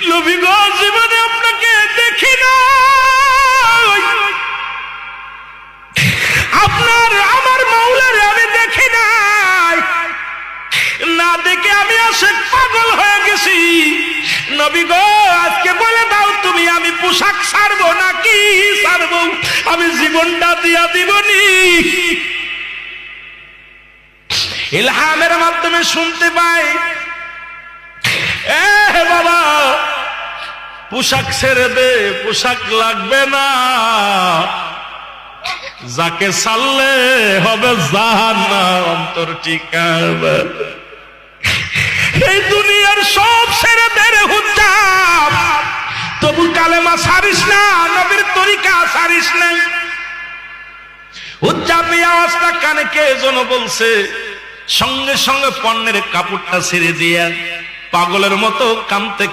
নবী গো জীবনে আপনাকে দেখি না, আপনার আমার মাওলারে আমি দেখি নাই, না দেখে আমি আশিক পাগল হয়ে গেছি। নবী গো আজকে বলে দাও তুমি আমি পোশাক ছাড়বো নাকি ছাড়বো, আমি জীবনটা দিয়া দিবনি। ইলহামের মাধ্যমে শুনতে পাই, এ বাবা পোশাক ছেড়ে দে, পোশাক লাগবে না, যাকে ছাড়লে হবে জাহান্নাম অন্তর ঠিকানা। এই দুনিয়ার সব ছেড়ে দে রে হুজ্জাব, তবু কালেমা ছাড়িস না, নবীর তরিকা ছাড়িস না। হুজ্জাব এই আওয়াজটা কানে কে যেন বলছে, সঙ্গে সঙ্গে পণ্যের কাপড়টা ছেড়ে দিয়া পাগলের মতো কাঁদতে